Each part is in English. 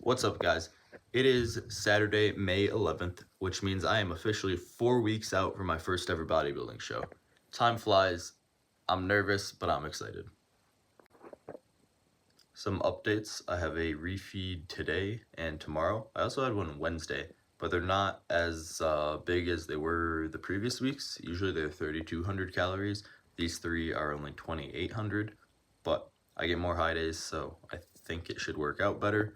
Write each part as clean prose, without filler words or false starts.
What's up, guys? It is Saturday, May 11th, which means I am officially 4 weeks out from my first ever bodybuilding show. Time flies. I'm nervous, but I'm excited. Some updates. I have a refeed today and tomorrow. I also had one Wednesday, but they're not as big as they were the previous weeks. Usually they're 3,200 calories. These three are only 2,800, but I get more high days, so I think it should work out better.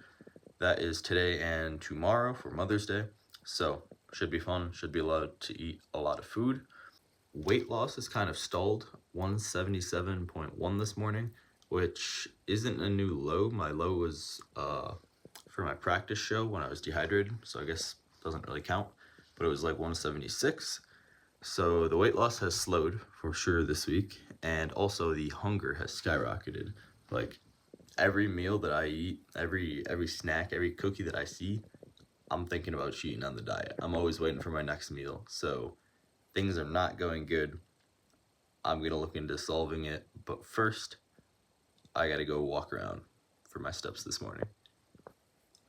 That is today and tomorrow for Mother's Day, so should be fun, should be allowed to eat a lot of food. Weight loss is kind of stalled, 177.1 this morning, which isn't a new low. My low was for my practice show when I was dehydrated, so I guess doesn't really count, but it was like 176. So the weight loss has slowed for sure this week, and also the hunger has skyrocketed. Like, every meal that I eat, every snack, every cookie that I see, I'm thinking about cheating on the diet. I'm always waiting for my next meal. So things are not going good. I'm going to look into solving it. But first, I got to go walk around for my steps this morning.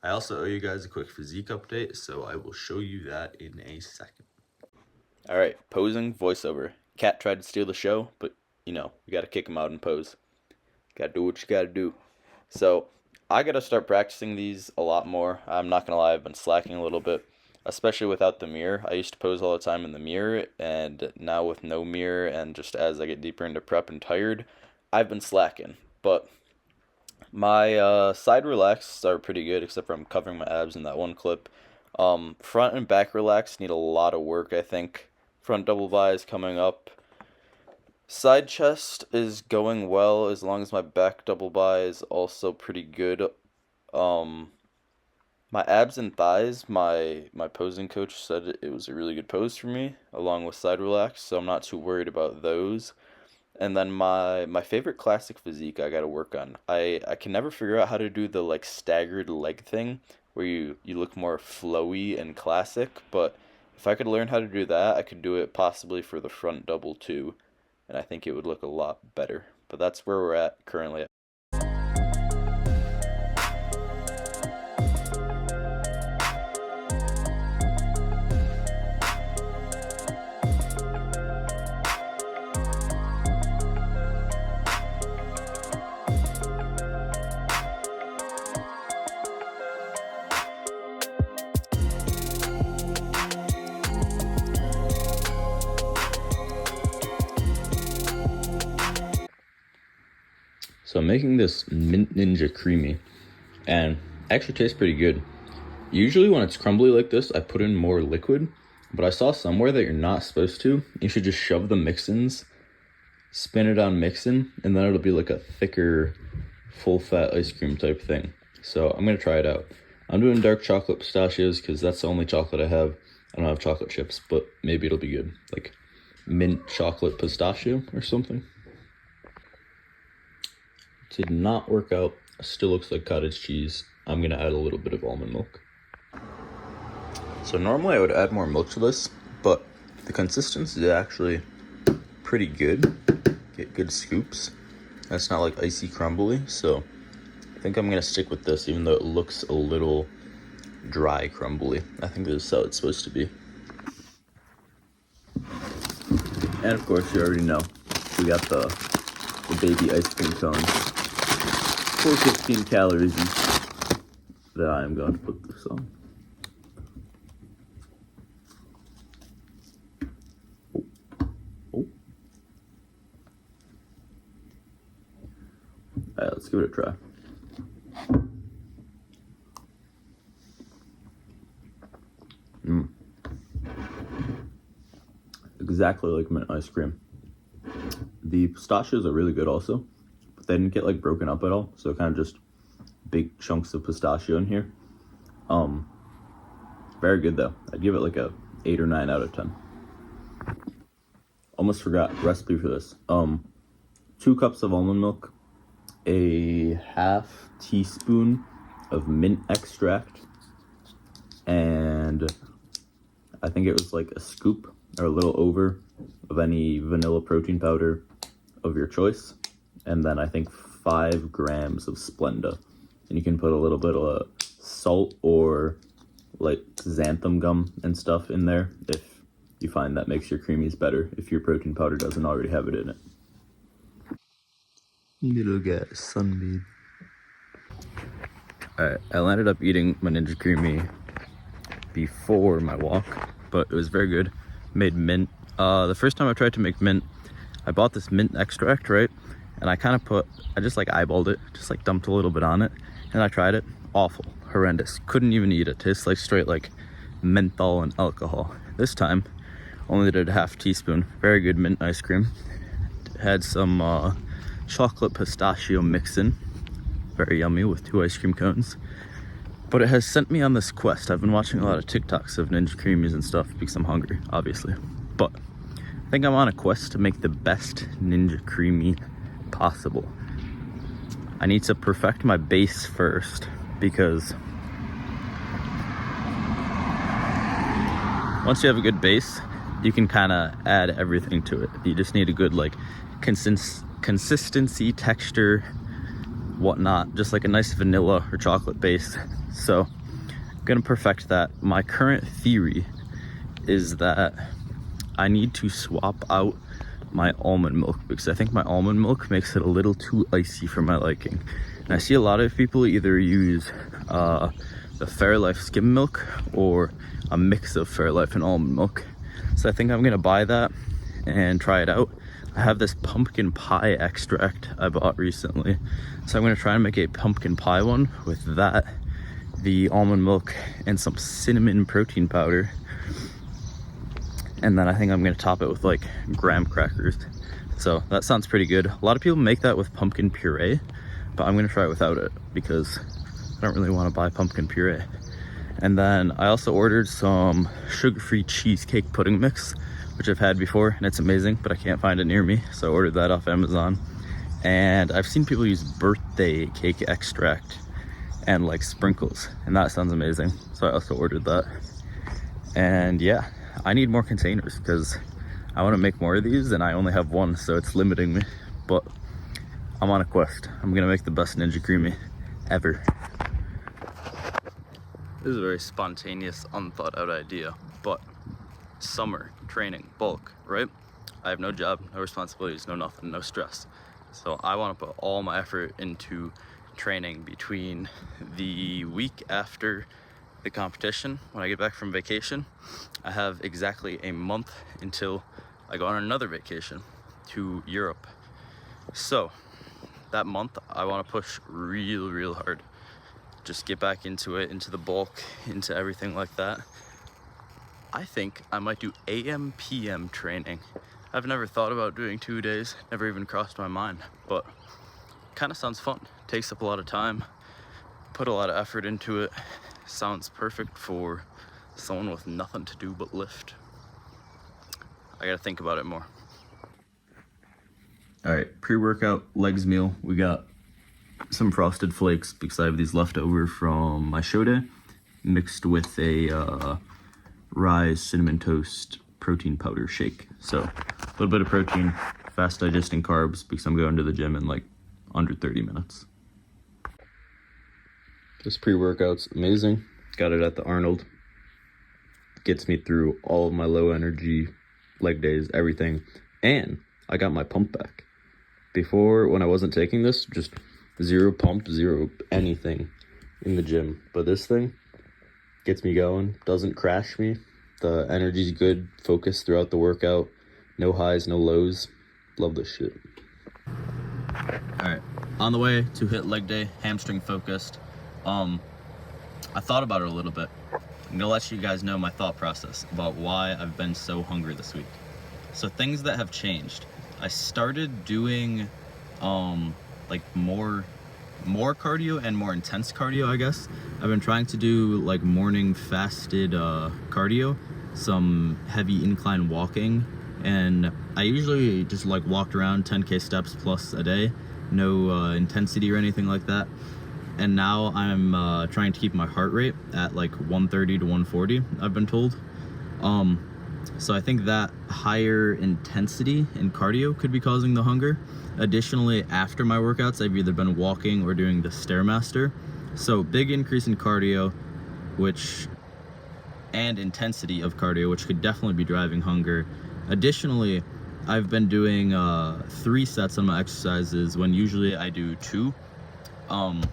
I also owe you guys a quick physique update, so I will show you that in a second. All right, posing, voiceover. Cat tried to steal the show, but, you know, you got to kick him out and pose. Got to do what you got to do. So I got to start practicing these a lot more. I'm not going to lie, I've been slacking a little bit, especially without the mirror. I used to pose all the time in the mirror, and now with no mirror and just as I get deeper into prep and tired, I've been slacking. But my side relaxes are pretty good, except for I'm covering my abs in that one clip. Front and back relax need a lot of work, I think. Front double bi is coming up. Side chest is going well as long as my back double bi is also pretty good. My abs and thighs, my posing coach said it was a really good pose for me, along with side relax, so I'm not too worried about those. And then my favorite classic physique I gotta work on. I can never figure out how to do the like staggered leg thing, where you look more flowy and classic, but if I could learn how to do that, I could do it possibly for the front double too. And I think it would look a lot better. But that's where we're at currently. So I'm making this Mint Ninja Creamy, and actually tastes pretty good. Usually when it's crumbly like this, I put in more liquid, but I saw somewhere that you're not supposed to. You should just shove the mix-ins, spin it on mix-in, and then it'll be like a thicker, full-fat ice cream type thing. So I'm going to try it out. I'm doing dark chocolate pistachios because that's the only chocolate I have. I don't have chocolate chips, but maybe it'll be good. Like mint chocolate pistachio or something. Did not work out. Still looks like cottage cheese. I'm gonna add a little bit of almond milk. So normally I would add more milk to this, but the consistency is actually pretty good. Get good scoops. It's not like icy crumbly, so I think I'm gonna stick with this, even though it looks a little dry crumbly. I think this is how it's supposed to be. And of course, you already know, we got the baby ice cream cones. 415 calories each that I am going to put this on. Oh. Alright, let's give it a try. Exactly like mint ice cream. The pistachios are really good also. They didn't get like broken up at all, so kind of just big chunks of pistachio in here. Very good though. I'd give it like a 8 or 9 out of 10. Almost forgot recipe for this. 2 cups of almond milk, a half teaspoon of mint extract, and I think it was like a scoop or a little over of any vanilla protein powder of your choice. And then I think 5 grams of Splenda. And you can put a little bit of salt or like xanthan gum and stuff in there if you find that makes your creamies better, if your protein powder doesn't already have it in it. Little guy, sunbeam. Alright, I ended up eating my Ninja Creamy before my walk, but it was very good. Made mint. The first time I tried to make mint, I bought this mint extract, right? And I just like eyeballed it, just like dumped a little bit on it, and I tried it. Awful, horrendous. Couldn't even eat it. Tastes like straight like menthol and alcohol. This time, only did a half teaspoon. Very good mint ice cream. Had some chocolate pistachio mix in. Very yummy with 2 ice cream cones. But it has sent me on this quest. I've been watching a lot of TikToks of Ninja Creamies and stuff because I'm hungry, obviously. But I think I'm on a quest to make the best Ninja Creamy possible. I need to perfect my base first because once you have a good base, you can kind of add everything to it. You just need a good like consistency, texture, whatnot, just like a nice vanilla or chocolate base. So I'm gonna perfect that. My current theory is that I need to swap out my almond milk because I think my almond milk makes it a little too icy for my liking. And I see a lot of people either use the Fairlife skim milk or a mix of Fairlife and almond milk. So I think I'm gonna buy that and try it out. I have this pumpkin pie extract I bought recently, so I'm gonna try and make a pumpkin pie one with that, the almond milk, and some cinnamon protein powder. And then I think I'm gonna top it with like graham crackers. So that sounds pretty good. A lot of people make that with pumpkin puree, but I'm gonna try it without it because I don't really wanna buy pumpkin puree. And then I also ordered some sugar-free cheesecake pudding mix, which I've had before and it's amazing, but I can't find it near me. So I ordered that off Amazon. And I've seen people use birthday cake extract and like sprinkles, and that sounds amazing. So I also ordered that. And yeah, I need more containers because I want to make more of these and I only have one, so it's limiting me. But I'm on a quest. I'm gonna make the best Ninja Creamy ever. This is a very spontaneous, unthought out idea, but summer training, bulk, right? I have no job, no responsibilities, no nothing, no stress. So I want to put all my effort into training between the week after the competition. When I get back from vacation, I have exactly a month until I go on another vacation to Europe. So that month I want to push real hard. Just get back into it, into the bulk, into everything like that. I think I might do AM PM training. I've never thought about doing 2 days, never even crossed my mind, but kind of sounds fun. Takes up a lot of time, put a lot of effort into it. Sounds perfect for someone with nothing to do but lift. I gotta think about it more. All right, pre-workout legs meal. We got some Frosted Flakes because I have these left over from my show day, mixed with a Rise Cinnamon Toast protein powder shake. So a little bit of protein, fast digesting carbs because I'm going to the gym in like under 30 minutes. This pre-workout's amazing. Got it at the Arnold. Gets me through all of my low energy leg days, everything. And I got my pump back. Before, when I wasn't taking this, just zero pump, zero anything in the gym. But this thing gets me going, doesn't crash me. The energy's good, focus throughout the workout. No highs, no lows. Love this shit. All right, on the way to hit leg day, hamstring focused. I thought about it a little bit. I'm gonna let you guys know my thought process about why I've been so hungry this week. So things that have changed. I started doing like more cardio and more intense cardio, I guess. I've been trying to do like morning fasted cardio, some heavy incline walking, and I usually just like walked around 10k steps plus a day, no intensity or anything like that. And now I'm trying to keep my heart rate at like 130 to 140, I've been told. So I think that higher intensity in cardio could be causing the hunger. Additionally, after my workouts, I've either been walking or doing the Stairmaster, So big increase in cardio, and intensity of cardio, which could definitely be driving hunger. Additionally, I've been doing 3 sets on my exercises when usually I do 2. And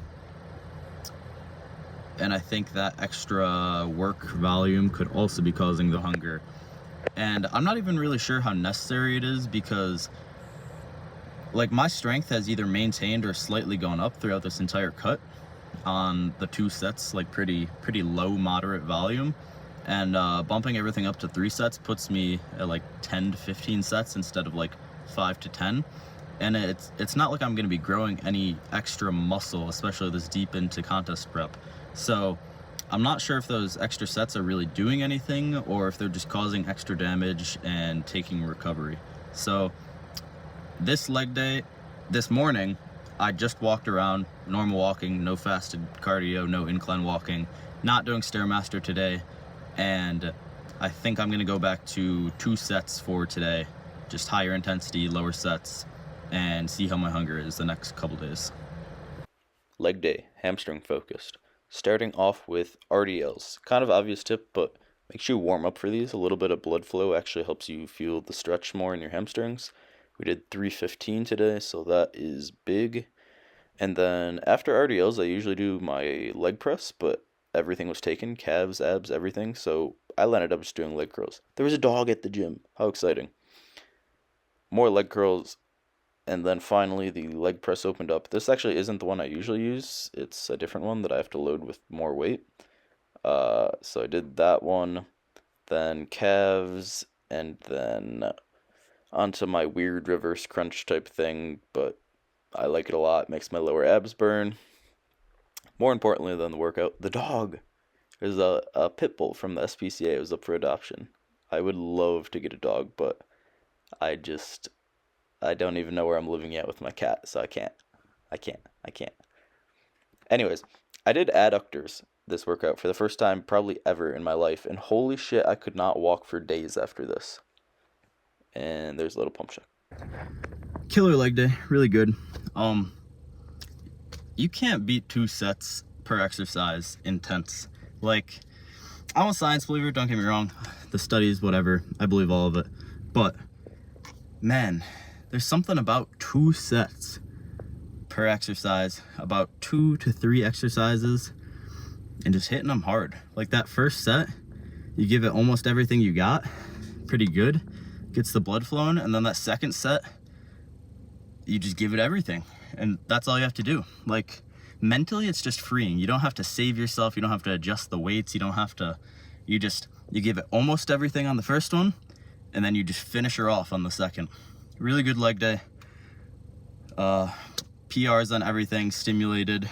I think that extra work volume could also be causing the hunger. And I'm not even really sure how necessary it is, because like my strength has either maintained or slightly gone up throughout this entire cut on the 2 sets, like pretty low moderate volume, and bumping everything up to 3 sets puts me at like 10 to 15 sets instead of like 5 to 10. And it's not like I'm going to be growing any extra muscle, especially this deep into contest prep. So I'm not sure if those extra sets are really doing anything, or if they're just causing extra damage and taking recovery. So this leg day, this morning, I just walked around, normal walking, no fasted cardio, no incline walking, not doing Stairmaster today, and I think I'm gonna go back to 2 sets for today, just higher intensity, lower sets, and see how my hunger is the next couple days. Leg day, hamstring focused. Starting off with RDLs. Kind of obvious tip, but make sure you warm up for these. A little bit of blood flow actually helps you feel the stretch more in your hamstrings. We did 315 today, so that is big. And then after RDLs, I usually do my leg press, but everything was taken, calves, abs, everything, so I ended up just doing leg curls. There was a dog at the gym. How exciting. More leg curls, and then finally the leg press opened up. This actually isn't the one I usually use. It's a different one that I have to load with more weight. So I did that one, then calves, and then onto my weird reverse crunch type thing, but I like it a lot. It makes my lower abs burn. More importantly than the workout, the dog. There's a pit bull from the SPCA. It was up for adoption. I would love to get a dog, but I don't even know where I'm living yet with my cat, so I can't. Anyways, I did adductors this workout for the first time probably ever in my life, and holy shit, I could not walk for days after this. And there's a little pump check. Killer leg day, really good. You can't beat 2 sets per exercise intense. Like, I'm a science believer, don't get me wrong. The studies, whatever, I believe all of it. But, man, there's something about 2 sets per exercise, about 2 to 3 exercises, and just hitting them hard. Like that first set, you give it almost everything you got, pretty good, gets the blood flowing, and then that second set, you just give it everything, and that's all you have to do. Like, mentally, it's just freeing. You don't have to save yourself, you don't have to adjust the weights, you don't have to, you give it almost everything on the first one, and then you just finish her off on the second. Really good leg day. PRs on everything, stimulated,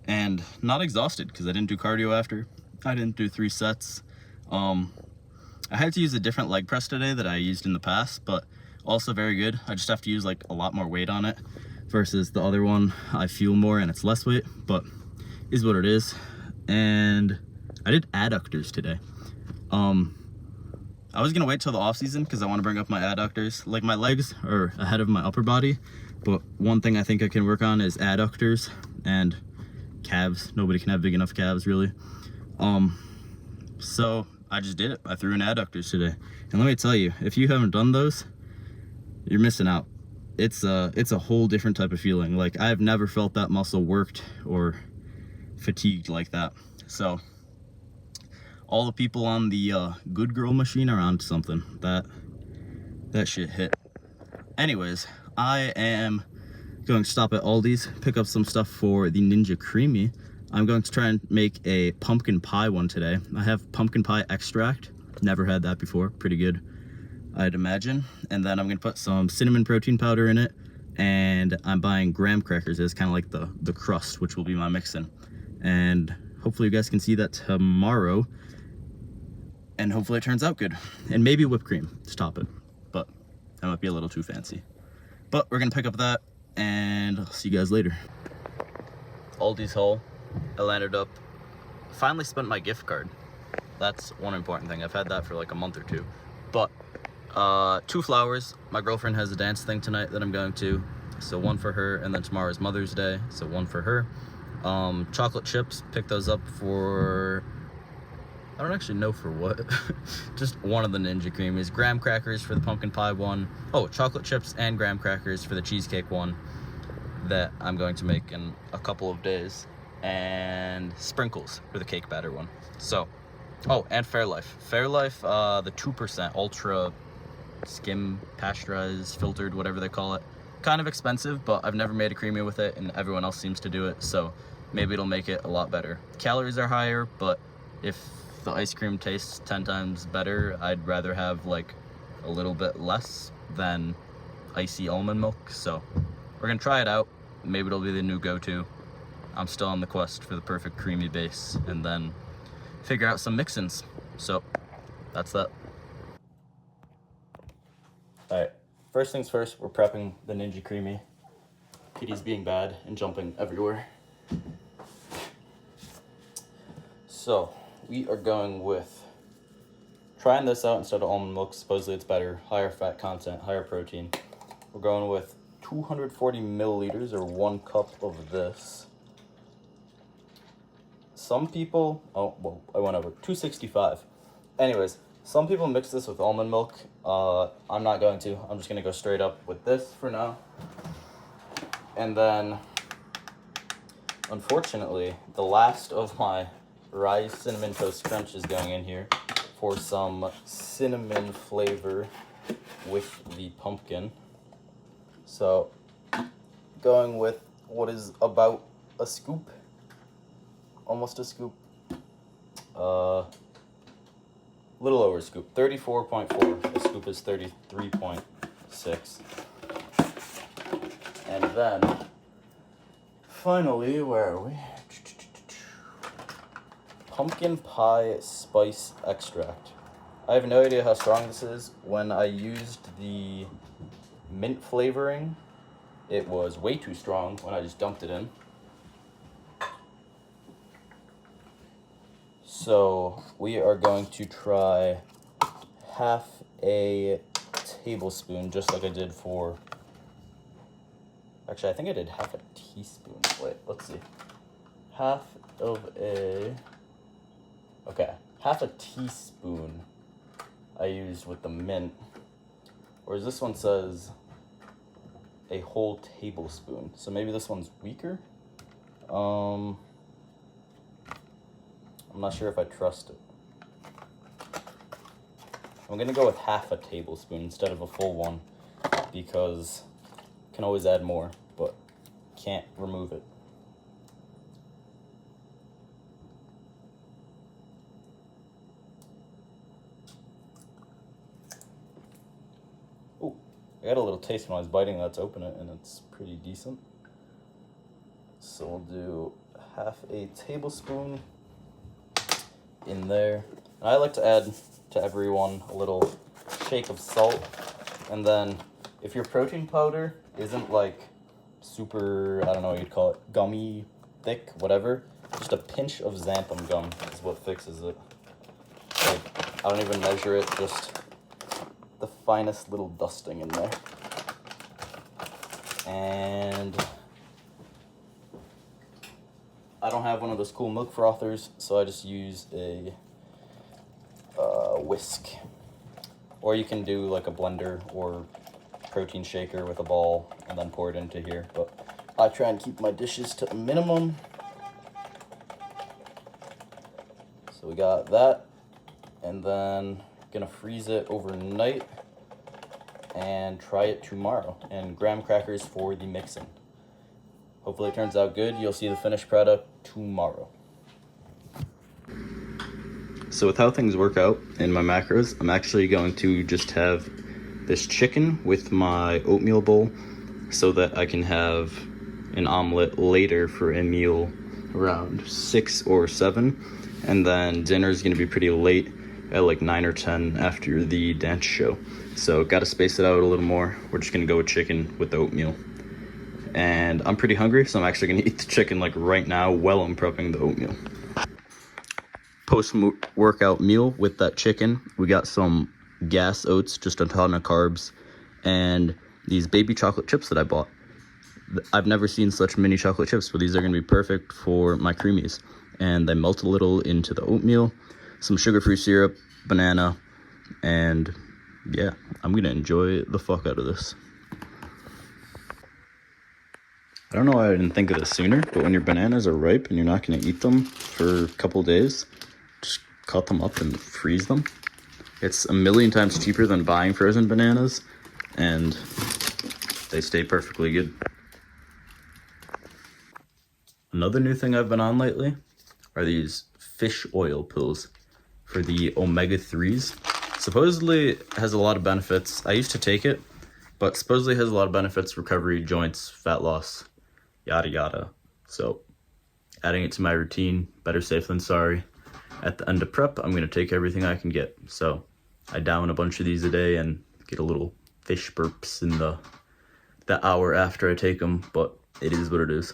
and not exhausted because I didn't do cardio after. I didn't do 3 sets. I had to use a different leg press today that I used in the past, but also very good. I just have to use like a lot more weight on it versus the other one. I feel more and it's less weight, but is what it is. And I did adductors today. I was gonna wait till the off season because I want to bring up my adductors. Like, my legs are ahead of my upper body, but one thing I think I can work on is adductors and calves. Nobody can have big enough calves, really. So I just did it. I threw in adductors today, and let me tell you, if you haven't done those, you're missing out. It's a whole different type of feeling. Like, I've never felt that muscle worked or fatigued like that. So all the people on the good girl machine are on something. That shit hit. Anyways, I am going to stop at Aldi's, pick up some stuff for the Ninja Creamy. I'm going to try and make a pumpkin pie one today. I have pumpkin pie extract. Never had that before. Pretty good, I'd imagine. And then I'm going to put some cinnamon protein powder in it. And I'm buying graham crackers as kind of like the crust, which will be my mix-in. And hopefully you guys can see that tomorrow. And hopefully it turns out good. And maybe whipped cream to top it. But that might be a little too fancy. But we're going to pick up that, and I'll see you guys later. Aldi's haul. I landed up, finally spent my gift card. That's one important thing. I've had that for like a month or 2. But 2 flowers. My girlfriend has a dance thing tonight that I'm going to. So 1 for her, and then tomorrow is Mother's Day. So 1 for her. Chocolate chips, picked those up for, I don't actually know for what. Just one of the Ninja Creamies. Graham crackers for the pumpkin pie one. Oh, chocolate chips and graham crackers for the cheesecake one that I'm going to make in a couple of days. And sprinkles for the cake batter one. So, oh, and Fairlife. Fairlife, the 2% ultra skim, pasteurized, filtered, whatever they call it. Kind of expensive, but I've never made a creamy with it, and everyone else seems to do it, so maybe it'll make it a lot better. Calories are higher, but if the ice cream tastes 10 times better, I'd rather have like a little bit less than icy almond milk. So we're gonna try it out. Maybe it'll be the new go-to. I'm still on the quest for the perfect creamy base, and then figure out some mix-ins. So that's that. All right, first things first, we're prepping the Ninja Creamy. Kitty's being bad and jumping everywhere. So we are going with trying this out instead of almond milk. Supposedly it's better, higher fat content, higher protein. We're going with 240 milliliters or 1 cup of this. Some people, oh, well, I went over 265. Anyways, some people mix this with almond milk. I'm not going to. I'm just going to go straight up with this for now. And then, unfortunately, the last of my rye cinnamon toast crunch is going in here for some cinnamon flavor with the pumpkin. So, going with what is about a scoop. Almost a scoop. Little over a scoop, 34.4. A scoop is 33.6. And then, finally, where are we? Pumpkin pie spice extract. I have no idea how strong this is. When I used the mint flavoring, it was way too strong when I just dumped it in. So we are going to try half a tablespoon, just like I did for, actually I think I did half a teaspoon. Wait, let's see. Half a teaspoon I used with the mint. Whereas this one says a whole tablespoon. So maybe this one's weaker. I'm not sure if I trust it. I'm gonna go with half a tablespoon instead of a full one because you can always add more, but can't remove it. Ooh, I got a little taste when I was biting that to open it, and it's pretty decent. So we'll do half a tablespoon in there. And I like to add to everyone a little shake of salt. And then if your protein powder isn't like super, I don't know what you'd call it, gummy, thick, whatever, just a pinch of xanthan gum is what fixes it. Like, I don't even measure it, just the finest little dusting in there. And I don't have one of those cool milk frothers, so I just use a whisk. Or you can do like a blender or protein shaker with a ball and then pour it into here. But I try and keep my dishes to a minimum. So we got that. And then gonna freeze it overnight and try it tomorrow. And graham crackers for the mixing. Hopefully it turns out good. You'll see the finished product tomorrow. So with how things work out in my macros, I'm actually going to just have this chicken with my oatmeal bowl so that I can have an omelet later for a meal around 6 or 7. And then dinner is going to be pretty late at like 9 or 10 after the dance show. So got to space it out a little more. We're just going to go with chicken with the oatmeal. And I'm pretty hungry, so I'm actually going to eat the chicken like right now while I'm prepping the oatmeal. Post-workout meal with that chicken, we got some gas oats, just a ton of carbs, and these baby chocolate chips that I bought. I've never seen such mini chocolate chips, but these are going to be perfect for my creamies. And they melt a little into the oatmeal, some sugar-free syrup, banana, and yeah, I'm going to enjoy the fuck out of this. I don't know why I didn't think of this sooner, but when your bananas are ripe and you're not going to eat them for a couple days, just cut them up and freeze them. It's a million times cheaper than buying frozen bananas, and they stay perfectly good. Another new thing I've been on lately are these fish oil pills for the omega-3s. Supposedly it has a lot of benefits. I used to take it, but supposedly it has a lot of benefits: recovery, joints, fat loss, yada yada. So adding it to my routine, better safe than sorry. At the end of prep, I'm gonna take everything I can get. So I down a bunch of these a day and get a little fish burps in the hour after I take them, but it is what it is.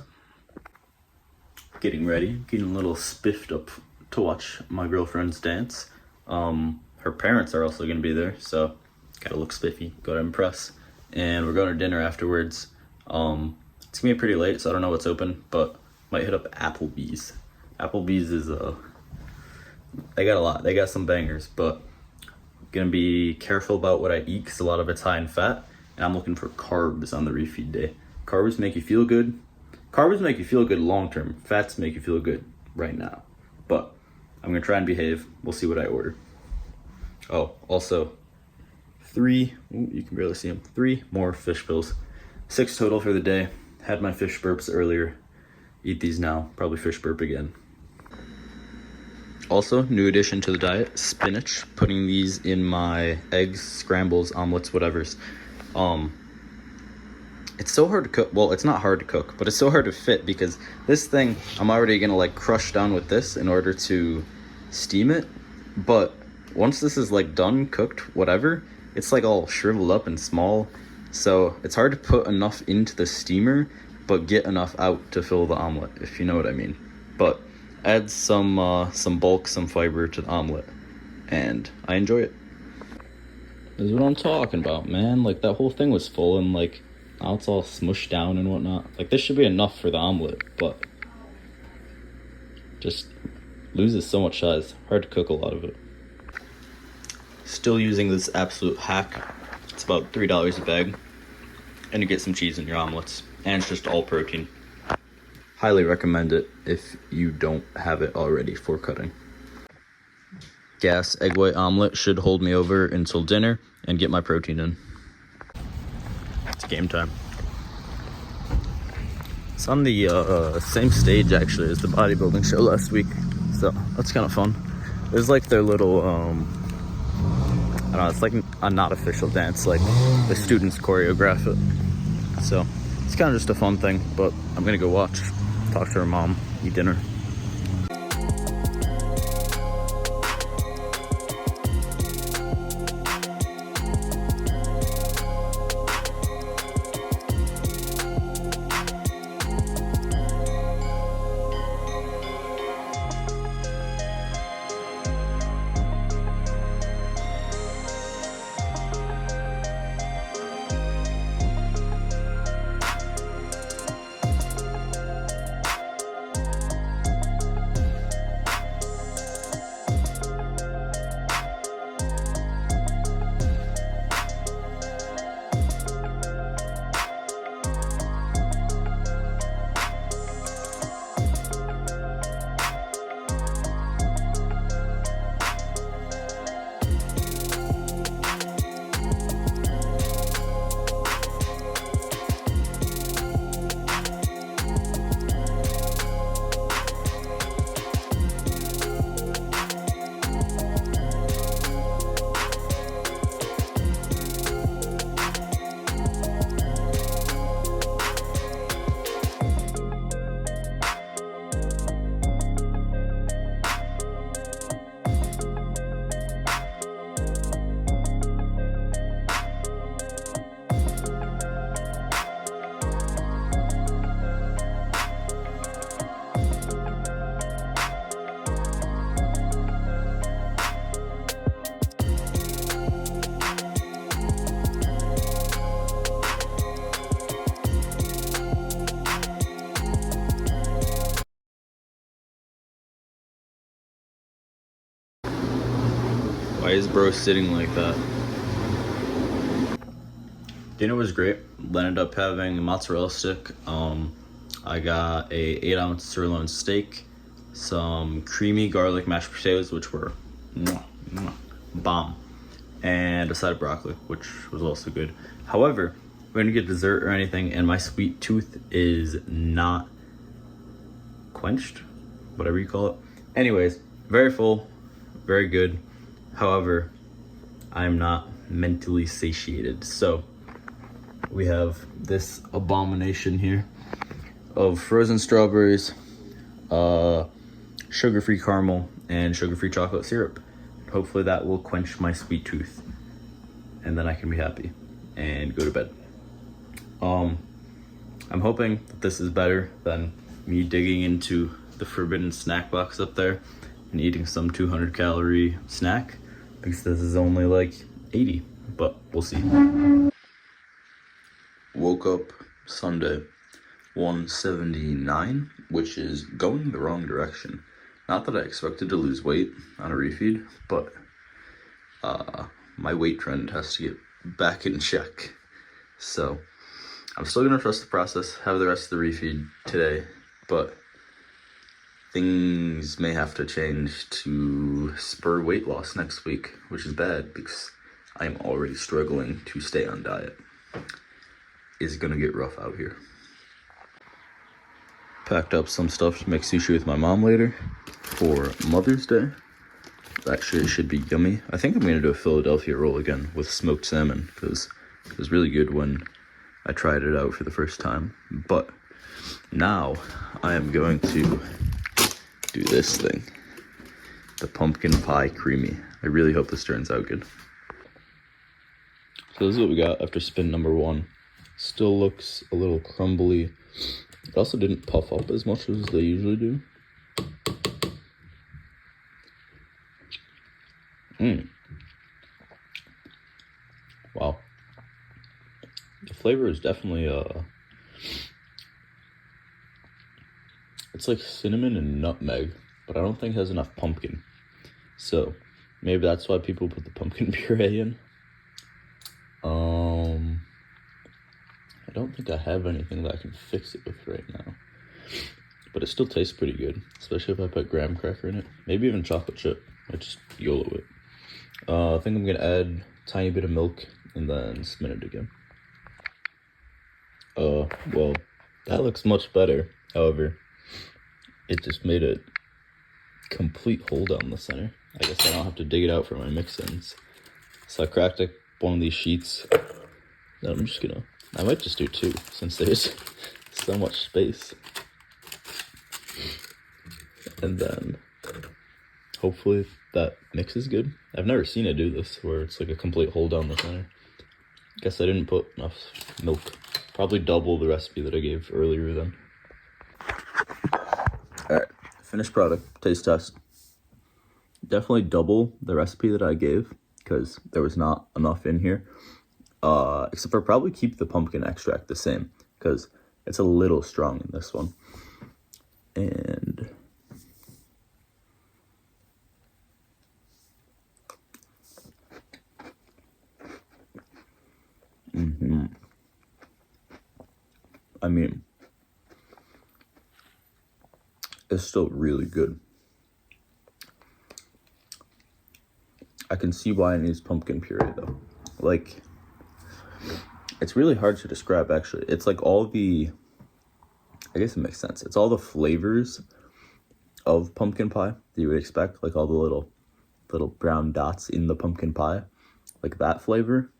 Getting ready, getting a little spiffed up to watch my girlfriend's dance. Her parents are also gonna be there, so gotta look spiffy, gotta impress. And we're going to dinner afterwards. It's gonna be pretty late, so I don't know what's open, but might hit up Applebee's. Applebee's is they got a lot. They got some bangers, but gonna be careful about what I eat because a lot of it's high in fat, and I'm looking for carbs on the refeed day. Carbs make you feel good. Carbs make you feel good long term. Fats make you feel good right now. But I'm gonna try and behave. We'll see what I order. Oh, also, you can barely see them. 3 more fish pills. 6 total for the day. Had my fish burps earlier. Eat these now. Probably fish burp again. Also, new addition to the diet, spinach. Putting these in my eggs, scrambles, omelets, whatevers. It's so hard to cook. Well, it's not hard to cook, but it's so hard to fit because this thing, I'm already gonna like crush down with this in order to steam it. But once this is like done, cooked, whatever, it's like all shriveled up and small. So it's hard to put enough into the steamer, but get enough out to fill the omelet, if you know what I mean. But add some bulk, some fiber to the omelet, and I enjoy it. This is what I'm talking about, man. Like that whole thing was full and like now it's all smushed down and whatnot. Like this should be enough for the omelet, but just loses so much size. Hard to cook a lot of it. Still using this absolute hack. It's about $3 a bag, and you get some cheese in your omelets, and it's just all protein. Highly recommend it if you don't have it already for cutting. Gas egg white omelet should hold me over until dinner and get my protein in. It's game time. It's on the same stage actually as the bodybuilding show last week, so that's kind of fun. There's like their little I don't know, it's like a not official dance, like the students choreograph it. So it's kind of just a fun thing, but I'm gonna go watch, talk to her mom, eat dinner. Why is bro sitting like that? Dinner was great. Ended up having a mozzarella stick. I got a 8-ounce sirloin steak, some creamy garlic mashed potatoes, which were bomb, and a side of broccoli, which was also good. However, we didn't get dessert or anything, and my sweet tooth is not quenched, whatever you call it. Anyways, very full, very good. However, I'm not mentally satiated. So we have this abomination here of frozen strawberries, sugar-free caramel, and sugar-free chocolate syrup. Hopefully that will quench my sweet tooth, and then I can be happy and go to bed. I'm hoping that this is better than me digging into the forbidden snack box up there and eating some 200 calorie snack, because this is only like 80, but we'll see. Woke up Sunday, 179, which is going the wrong direction. Not that I expected to lose weight on a refeed, but my weight trend has to get back in check. So I'm still gonna trust the process, have the rest of the refeed today, but things may have to change to spur weight loss next week, which is bad because I'm already struggling to stay on diet. It's gonna get rough out here. Packed up some stuff to make sushi with my mom later for Mother's Day. Actually, it should be yummy. I think I'm gonna do a Philadelphia roll again with smoked salmon, because it was really good when I tried it out for the first time. But now I am going to do this thing, the pumpkin pie creamy. I really hope this turns out good. So this is what we got after spin number 1. Still looks a little crumbly. It also didn't puff up as much as they usually do. Wow. The flavor is definitely it's like cinnamon and nutmeg, but I don't think it has enough pumpkin. So maybe that's why people put the pumpkin puree in. I don't think I have anything that I can fix it with right now. But it still tastes pretty good, especially if I put graham cracker in it. Maybe even chocolate chip. I just YOLO it. I think I'm gonna add a tiny bit of milk and then spin it again. Well, that looks much better. However, it just made a complete hole down the center. I guess I don't have to dig it out for my mix-ins. So I cracked one of these sheets. Then I'm just gonna, I might just do 2 since there's so much space. And then hopefully that mix is good. I've never seen it do this, where it's like a complete hole down the center. Guess I didn't put enough milk. Probably double the recipe that I gave earlier then. Alright, finished product, taste test. Definitely double the recipe that I gave, because there was not enough in here. Except for probably keep the pumpkin extract the same, because it's a little strong in this one. And I mean, it's still really good. I can see why it needs pumpkin puree though. Like, it's really hard to describe actually. It's like all the, I guess it makes sense. It's all the flavors of pumpkin pie that you would expect, like all the little brown dots in the pumpkin pie, like that flavor,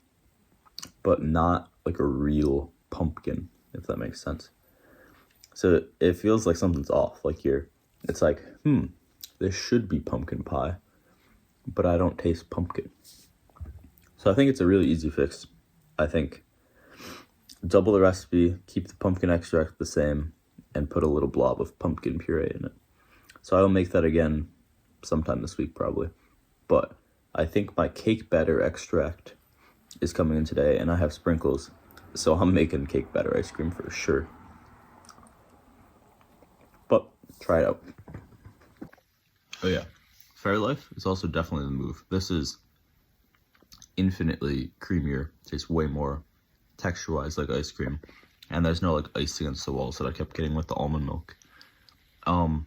but not like a real pumpkin, if that makes sense. So it feels like something's off. Like it's like, this should be pumpkin pie, but I don't taste pumpkin. So I think it's a really easy fix. I think double the recipe, keep the pumpkin extract the same, and put a little blob of pumpkin puree in it. So I'll make that again sometime this week probably. But I think my cake batter extract is coming in today, and I have sprinkles. So I'm making cake batter ice cream for sure. But try it out. Oh yeah, Fairlife is also definitely the move. This is infinitely creamier. Tastes way more texture-wise like ice cream. And there's no like ice against the walls that I kept getting with the almond milk. I'm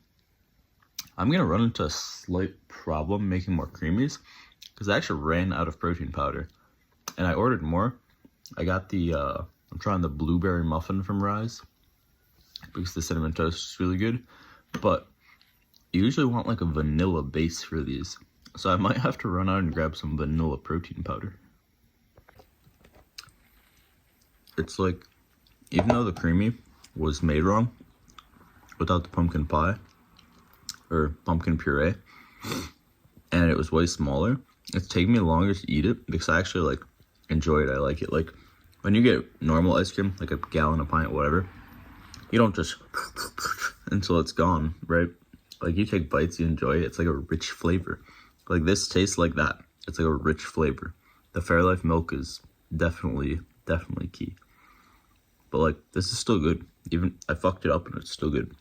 gonna run into a slight problem making more creamies because I actually ran out of protein powder and I ordered more. I got the I'm trying the blueberry muffin from Rise because the cinnamon toast is really good, but you usually want like a vanilla base for these, so I might have to run out and grab some vanilla protein powder. It's like, even though the creamy was made wrong without the pumpkin pie or pumpkin puree, and it was way smaller, it's taking me longer to eat it because I actually like enjoy it. I like it. Like when you get normal ice cream, like a gallon, a pint, whatever, you don't just until it's gone, right? Like you take bites, you enjoy it. It's like a rich flavor. Like this tastes like that. It's like a rich flavor. The Fairlife milk is definitely key. But like this is still good. Even I fucked it up and it's still good.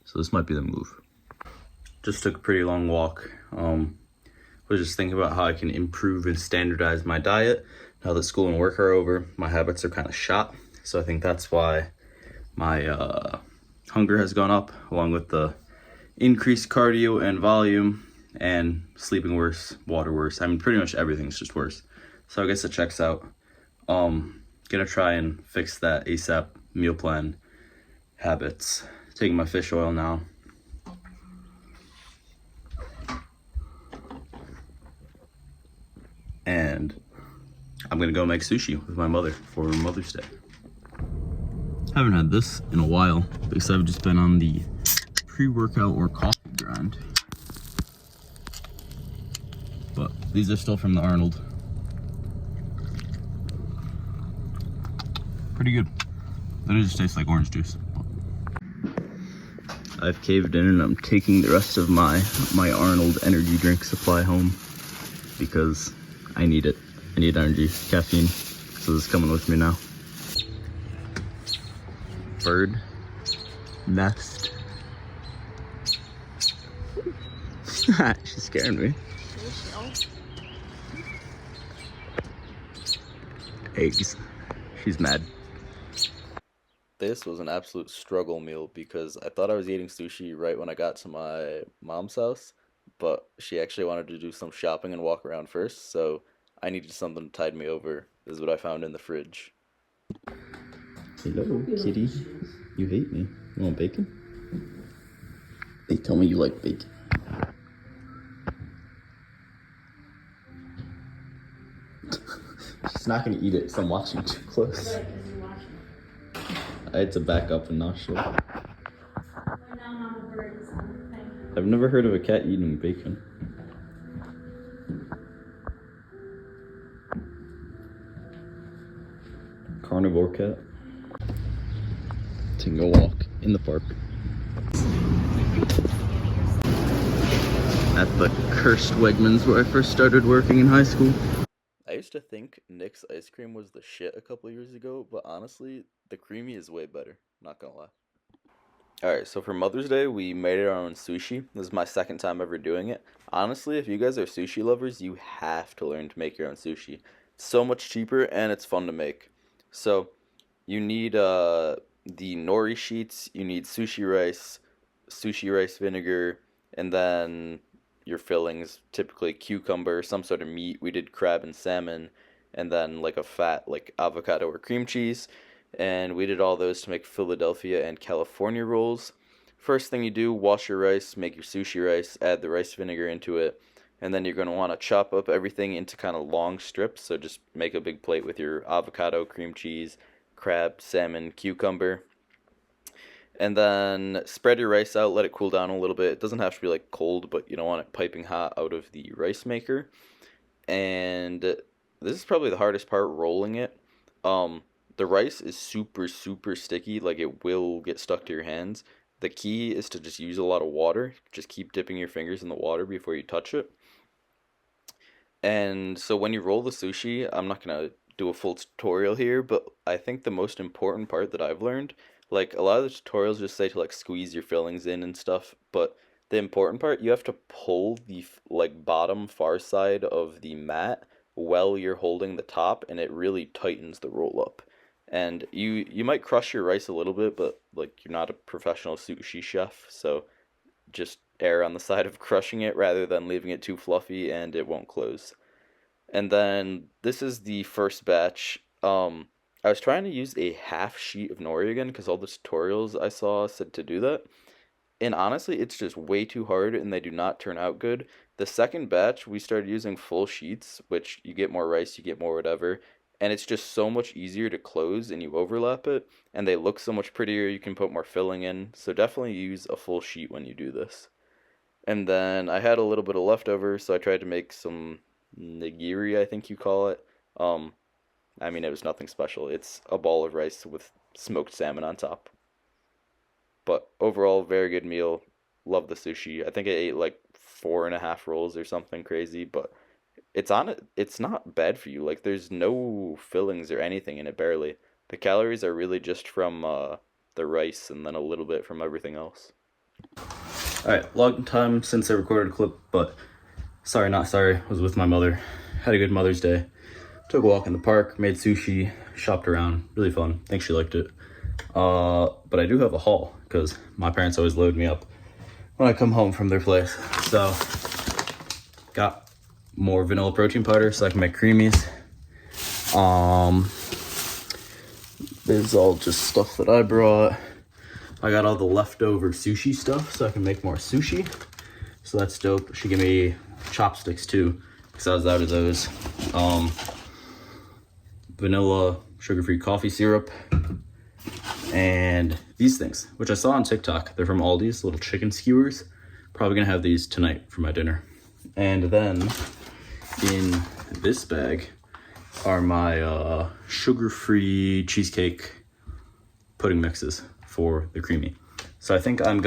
So this might be the move. Just took a pretty long walk. Was just thinking about how I can improve and standardize my diet. Now that school and work are over, my habits are kind of shot. So I think that's why my hunger has gone up, along with the increased cardio and volume, and sleeping worse, water worse. I mean, pretty much everything's just worse. So I guess it checks out. Gonna try and fix that ASAP. Meal plan habits. Taking my fish oil now. And I'm gonna go make sushi with my mother for Mother's Day. Haven't had this in a while because I've just been on the pre-workout or coffee grind. But these are still from the Arnold. Pretty good. That just tastes like orange juice. I've caved in and I'm taking the rest of my Arnold energy drink supply home because I need it. I need energy, caffeine. So this is coming with me now. Bird nest. She's scaring me. Eggs. She's mad. This was an absolute struggle meal because I thought I was eating sushi right when I got to my mom's house, but she actually wanted to do some shopping and walk around first, so I needed something to tide me over. This is what I found in the fridge. Hello, kitty. You hate me. You want bacon? They tell me you like bacon. She's not gonna eat it because I'm watching too close. I had to back up and not show. I've never heard of a cat eating bacon. Carnivore cat. Taking a walk in the park. At the cursed Wegmans where I first started working in high school. I used to think Nick's ice cream was the shit a couple years ago, but honestly, the creamy is way better. Not gonna lie. Alright, so for Mother's Day, we made our own sushi. This is my second time ever doing it. Honestly, if you guys are sushi lovers, you have to learn to make your own sushi. It's so much cheaper and it's fun to make. So, you need the nori sheets, you need sushi rice vinegar, and then your fillings, typically cucumber, some sort of meat. We did crab and salmon, and then like a fat like avocado or cream cheese. And we did all those to make Philadelphia and California rolls. First thing you do, wash your rice, make your sushi rice, add the rice vinegar into it, and then you're going to want to chop up everything into kind of long strips. So just make a big plate with your avocado, cream cheese, crab, salmon, cucumber. And then spread your rice out, let it cool down a little bit. It doesn't have to be like cold, but you don't want it piping hot out of the rice maker. And this is probably the hardest part, rolling it. The rice is super sticky, like it will get stuck to your hands. The key is to just use a lot of water. Just keep dipping your fingers in the water before you touch it. And so when you roll the sushi, I'm not going to do a full tutorial here, but I think the most important part that I've learned, like a lot of the tutorials just say to like squeeze your fillings in and stuff, but the important part, you have to pull the like bottom far side of the mat while you're holding the top, and it really tightens the roll up. And you might crush your rice a little bit, but like you're not a professional sushi chef, so just err on the side of crushing it rather than leaving it too fluffy and it won't close. And then this is the first batch. I was trying to use a half sheet of nori again because all the tutorials I saw said to do that. And honestly, it's just way too hard and they do not turn out good. The second batch, we started using full sheets, which you get more rice, you get more whatever. And it's just so much easier to close and you overlap it. And they look so much prettier, you can put more filling in. So definitely use a full sheet when you do this. And then I had a little bit of leftover, so I tried to make some nigiri, I think you call it. I mean, it was nothing special. It's a ball of rice with smoked salmon on top. But overall, very good meal. Love the sushi. I think I ate like 4.5 rolls or something crazy, but it's not bad for you. Like there's no fillings or anything in it, barely. The calories are really just from the rice and then a little bit from everything else. Alright, long time since I recorded a clip, but sorry, not sorry. I was with my mother. Had a good Mother's Day. Took a walk in the park, made sushi, shopped around. Really fun. Think she liked it. But I do have a haul because my parents always load me up when I come home from their place. So, got more vanilla protein powder so I can make creamies. This is all just stuff that I brought. I got all the leftover sushi stuff so I can make more sushi. So that's dope. She gave me chopsticks too because I was out of those. Vanilla sugar-free coffee syrup. And these things, which I saw on TikTok. They're from Aldi's, little chicken skewers. Probably gonna have these tonight for my dinner. And then in this bag are my sugar-free cheesecake pudding mixes for the creamy. So I think I'm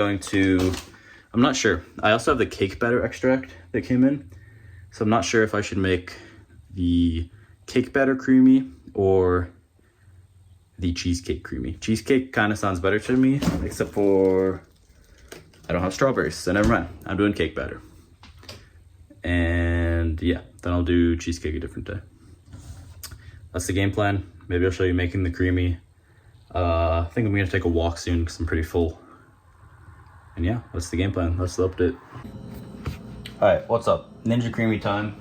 not sure. I also have the cake batter extract that came in. So I'm not sure if I should make the cake batter creamy or the cheesecake creamy. Cheesecake kind of sounds better to me, except for I don't have strawberries, so never mind. I'm doing cake batter. And yeah, then I'll do cheesecake a different day. That's the game plan. Maybe I'll show you making the creamy. I think I'm gonna take a walk soon because I'm pretty full. And yeah, that's the game plan. That's the update. All right, what's up? Ninja creamy time.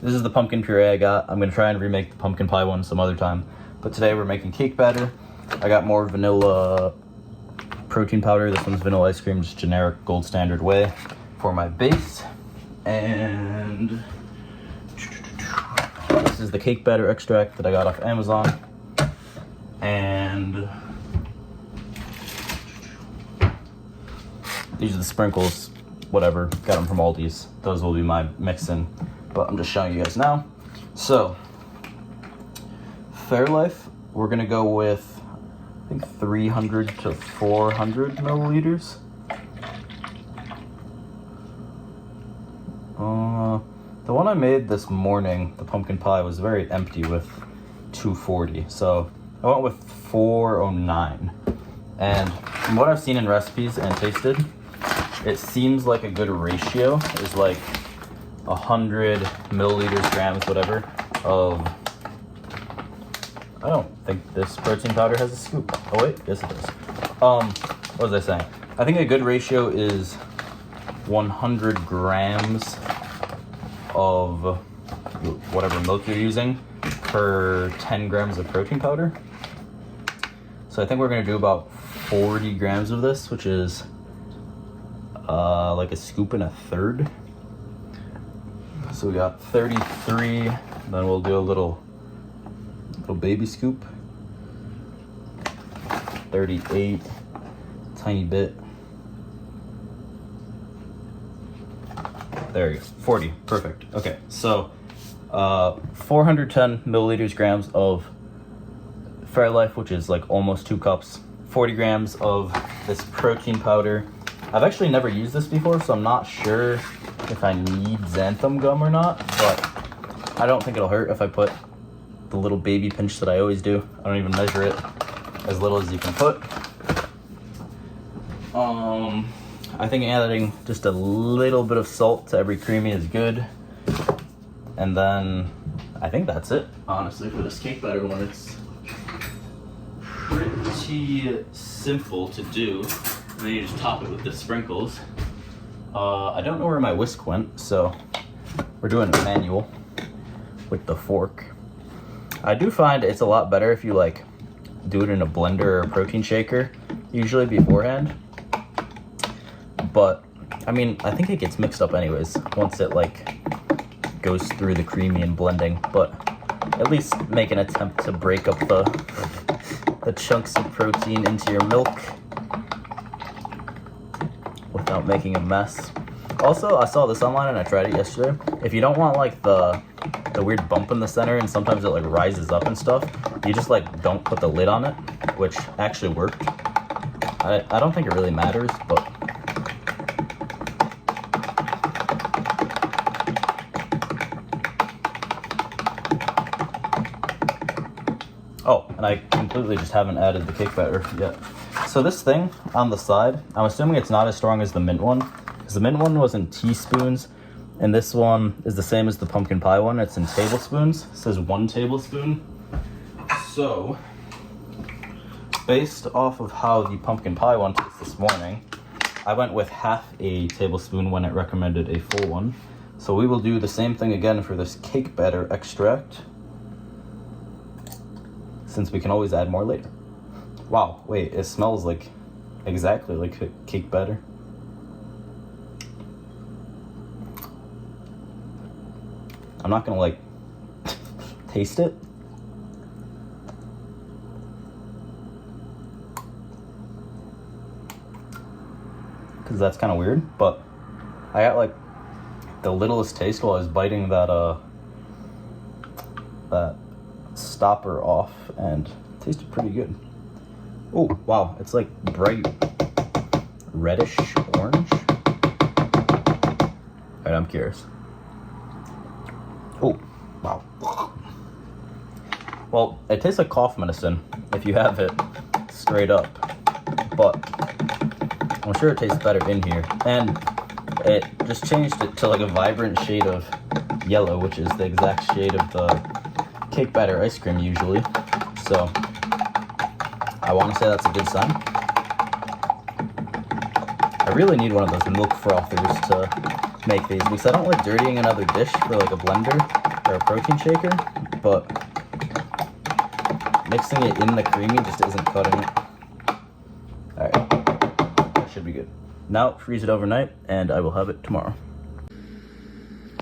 This is the pumpkin puree I got. I'm gonna try and remake the pumpkin pie one some other time. But today we're making cake batter. I got more vanilla protein powder. This one's vanilla ice cream, just generic gold standard way for my base. And this is the cake batter extract that I got off Amazon. And these are the sprinkles, whatever, got them from Aldi's. Those will be my mix-in, but I'm just showing you guys now. So, Fairlife, we're gonna go with, I think 300 to 400 milliliters. The one I made this morning, the pumpkin pie, was very empty with 240, so I went with 409. And from what I've seen in recipes and tasted, it seems like a good ratio is like 100 milliliters, grams, whatever, of, I don't think this protein powder has a scoop. Oh wait, yes it does. What was I saying? I think a good ratio is 100 grams of whatever milk you're using per 10 grams of protein powder. So I think we're gonna do about 40 grams of this, which is like a scoop and a third. So we got 33, then we'll do a little baby scoop. 38, tiny bit. There you go, 40, perfect. Okay, so 410 milliliters, grams of Fairlife, which is like almost 2 cups. 40 grams of this protein powder. I've actually never used this before, so I'm not sure if I need xanthan gum or not, but I don't think it'll hurt if I put the little baby pinch that I always do. I don't even measure it, as little as you can put. I think adding just a little bit of salt to every creamy is good. And then I think that's it, honestly, for this cake batter one. It's pretty simple to do. And then you just top it with the sprinkles. I don't know where my whisk went, so we're doing it manual with the fork. I do find it's a lot better if you like do it in a blender or a protein shaker, usually beforehand. But I mean, I think it gets mixed up anyways once it like goes through the creamy and blending. But at least make an attempt to break up the chunks of protein into your milk without making a mess. Also, I saw this online and I tried it yesterday. If you don't want like the weird bump in the center and sometimes it like rises up and stuff, you just like don't put the lid on it, which actually worked. I don't think it really matters, but oh, and I completely just haven't added the cake batter yet. So this thing on the side, I'm assuming it's not as strong as the mint one, because the mint one was in teaspoons, and this one is the same as the pumpkin pie one. It's in tablespoons. It says 1 tablespoon. So, based off of how the pumpkin pie one tastes this morning, I went with half a tablespoon when it recommended a full one. So we will do the same thing again for this cake batter extract, since we can always add more later. Wow, wait, it smells like exactly like cake batter. I'm not gonna like taste it. Cause that's kind of weird, but I got like the littlest taste while I was biting that stopper off, and it tasted pretty good. Oh, wow, it's like bright reddish orange. All right, I'm curious. Oh, wow. Well, it tastes like cough medicine if you have it straight up, but I'm sure it tastes better in here. And it just changed it to like a vibrant shade of yellow, which is the exact shade of the cake batter ice cream usually. So I want to say that's a good sign. I really need one of those milk frothers to make these, because I don't like dirtying another dish for like a blender or a protein shaker, but mixing it in the creamy just isn't cutting it. Alright, that should be good. Now freeze it overnight and I will have it tomorrow.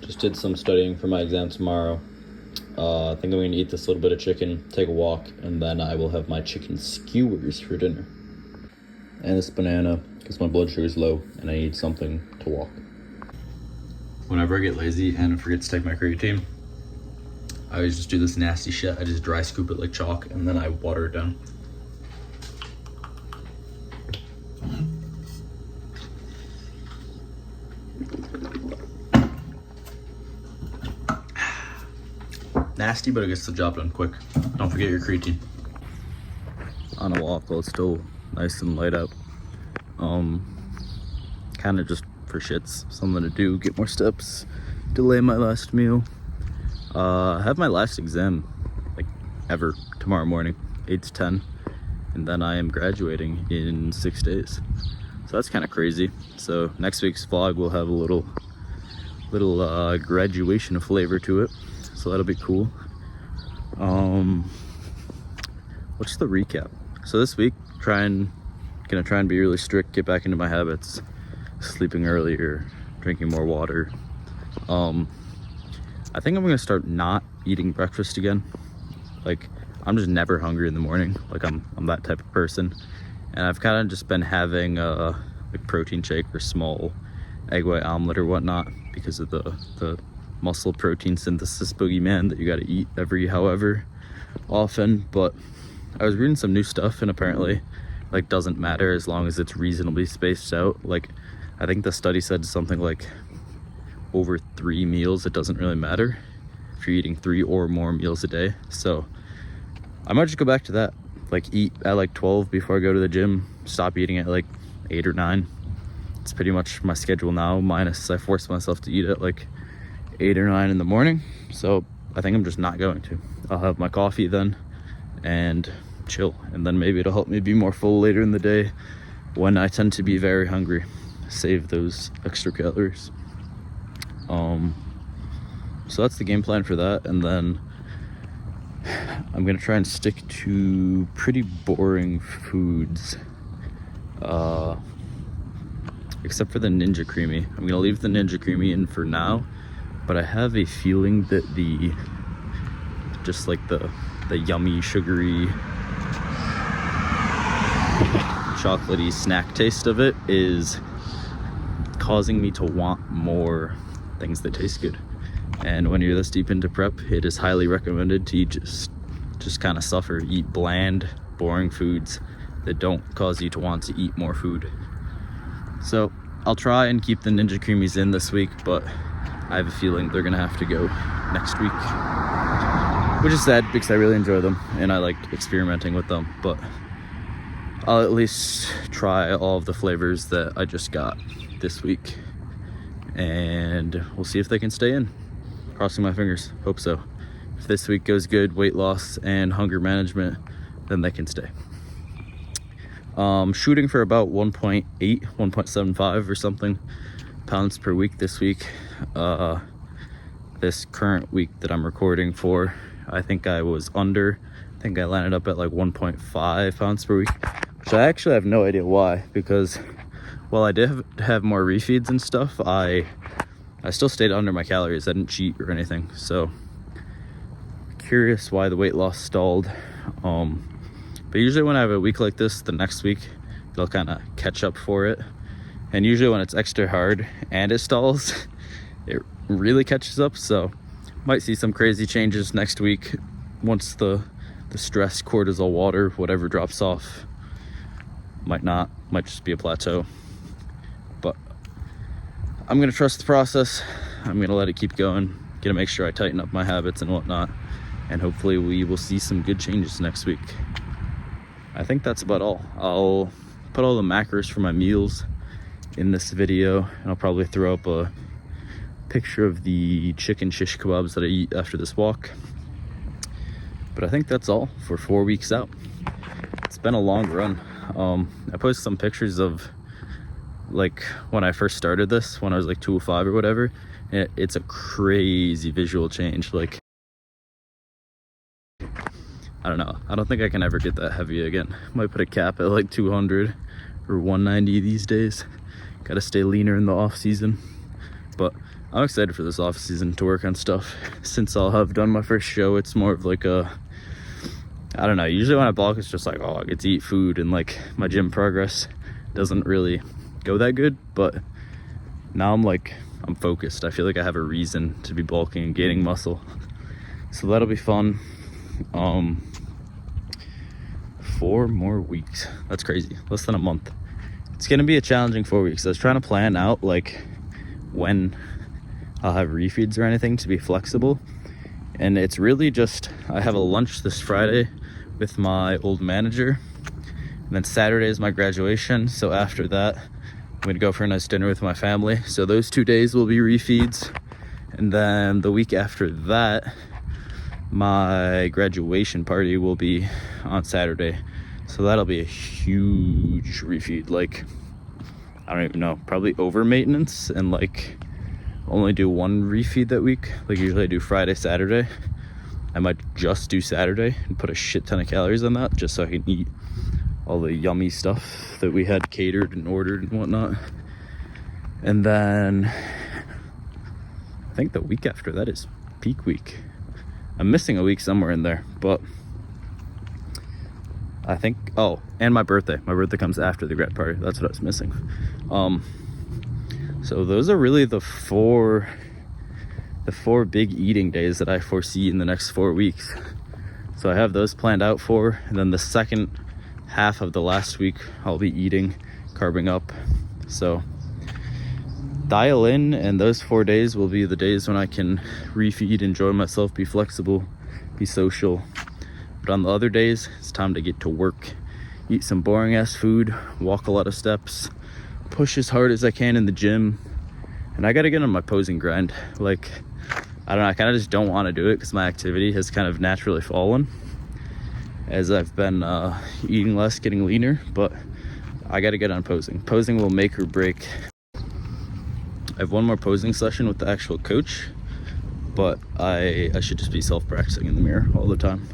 Just did some studying for my exam tomorrow. I think I'm going to eat this little bit of chicken, take a walk, and then I will have my chicken skewers for dinner. And this banana, because my blood sugar is low and I need something to walk. Whenever I get lazy and forget to take my creatine, I always just do this nasty shit. I just dry scoop it like chalk and then I water it down. Nasty, but it gets the job done quick. Don't forget your creatine. On a walk while it's still nice and light out. Kind of just for shits, something to do, get more steps, delay my last meal. I have my last exam, like ever, tomorrow morning, 8 to 10, and then I am graduating in 6 days. So that's kind of crazy. So next week's vlog will have a little graduation flavor to it. So that'll be cool. What's the recap? So this week, gonna try and be really strict, get back into my habits, sleeping earlier, drinking more water. I think I'm gonna start not eating breakfast again. Like, I'm just never hungry in the morning. Like, I'm that type of person. And I've kind of just been having like protein shake or small egg white omelet or whatnot because of the muscle protein synthesis boogeyman that you gotta eat every however often. But I was reading some new stuff and apparently like doesn't matter as long as it's reasonably spaced out. Like, I think the study said something like over 3 meals it doesn't really matter if you're eating 3 or more meals a day. So I might just go back to that, like eat at like 12 before I go to the gym, stop eating at like 8 or 9. It's pretty much my schedule now, minus I force myself to eat at like 8 or 9 in the morning. So I think I'm just not going to. I'll have my coffee then and chill, and then maybe it'll help me be more full later in the day when I tend to be very hungry. Save those extra calories. So that's the game plan for that, and then I'm gonna try and stick to pretty boring foods, except for the Ninja Creamy. I'm gonna leave the Ninja Creamy in for now, but I have a feeling that the yummy, sugary, chocolatey snack taste of it is causing me to want more things that taste good. And when you're this deep into prep, it is highly recommended to just kind of suffer, eat bland, boring foods that don't cause you to want to eat more food. So I'll try and keep the Ninja Creamies in this week, but I have a feeling they're gonna have to go next week, which is sad because I really enjoy them and I like experimenting with them. But I'll at least try all of the flavors that I just got this week, and we'll see if they can stay in. Crossing my fingers, hope so. If this week goes good, weight loss and hunger management, then they can stay. Shooting for about 1.8, 1.75 or something pounds per week this week. This current week that I'm recording for, I think I was under. I think I landed up at like 1.5 pounds per week, which I actually have no idea why, because while I did have more refeeds and stuff, I still stayed under my calories. I didn't cheat or anything. So curious why the weight loss stalled. But usually when I have a week like this, the next week they'll kind of catch up for it. And usually when it's extra hard and it stalls, it really catches up. So might see some crazy changes next week once the stress, cortisol, water, whatever drops off. Might not, might just be a plateau. But I'm gonna trust the process. I'm gonna let it keep going. Gonna make sure I tighten up my habits and whatnot, and hopefully we will see some good changes next week. I think that's about all. I'll put all the macros for my meals in this video, and I'll probably throw up a picture of the chicken shish kebabs that I eat after this walk. But I think that's all for 4 weeks out. It's been a long run. I posted some pictures of like when I first started this, when I was like 205 or whatever. It's a crazy visual change. Like, I don't know, I don't think I can ever get that heavy again. Might put a cap at like 200 or 190 these days. Gotta stay leaner in the off season. But I'm excited for this off season to work on stuff. Since I'll have done my first show, it's more of like a, I don't know, usually when I bulk it's just like, oh, I get to eat food, and like my gym progress doesn't really go that good. But now I'm focused. I feel like I have a reason to be bulking and gaining muscle, so that'll be fun. 4 more weeks, that's crazy, less than a month. It's gonna be a challenging 4 weeks. I was trying to plan out like when I'll have refeeds or anything to be flexible, and it's really just, I have a lunch this Friday with my old manager, and then Saturday is my graduation. So after that I'm gonna go for a nice dinner with my family. So those 2 days will be refeeds, and then the week after that my graduation party will be on Saturday. So that'll be a huge refeed. Like, I don't even know, probably over maintenance, and like only do 1 refeed that week. Like usually I do Friday, Saturday. I might just do Saturday and put a shit ton of calories on that, just so I can eat all the yummy stuff that we had catered and ordered and whatnot. And then I think the week after that is peak week. I'm missing a week somewhere in there, but I think, oh, and my birthday. My birthday comes after the grad party. That's what I was missing. So those are really the four big eating days that I foresee in the next 4 weeks. So I have those planned out for, and then the second half of the last week I'll be eating, carbing up. So dial in, and those 4 days will be the days when I can refeed, enjoy myself, be flexible, be social. But on the other days, it's time to get to work, eat some boring ass food, walk a lot of steps, push as hard as I can in the gym. And I gotta get on my posing grind. Like, I don't know, I kind of just don't want to do it because my activity has kind of naturally fallen as I've been eating less, getting leaner, but I got to get on posing. Posing will make or break. I have one more posing session with the actual coach, but I should just be self-practicing in the mirror all the time.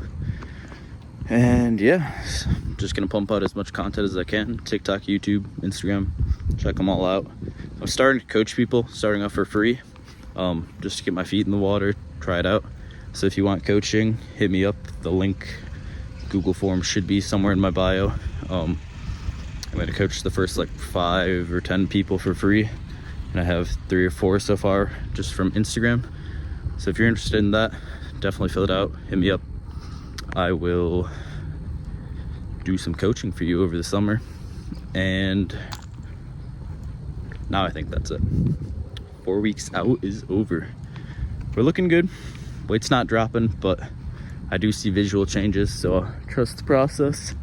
And yeah, I'm just gonna pump out as much content as I can. TikTok, YouTube, Instagram, check them all out. I'm starting to coach people, starting off for free, just to get my feet in the water, try it out. So if you want coaching, hit me up. The link, Google form should be somewhere in my bio. I'm gonna coach the first like 5 or 10 people for free, and I have 3 or 4 so far just from Instagram. So if you're interested in that, definitely fill it out, hit me up. I will do some coaching for you over the summer. And now I think that's it. 4 weeks out is over. We're looking good. Weight's not dropping, but I do see visual changes, so I'll trust the process.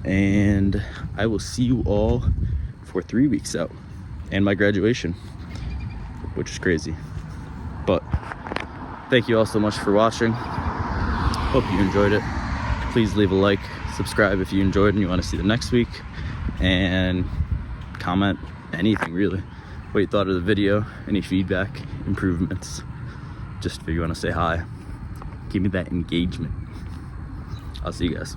And I will see you all for 3 weeks out and my graduation, which is crazy. But thank you all so much for watching. Hope you enjoyed it. Please leave a like, subscribe if you enjoyed and you want to see the next week, and comment anything really. What you thought of the video, any feedback, improvements, just if you want to say hi. Give me that engagement. I'll see you guys.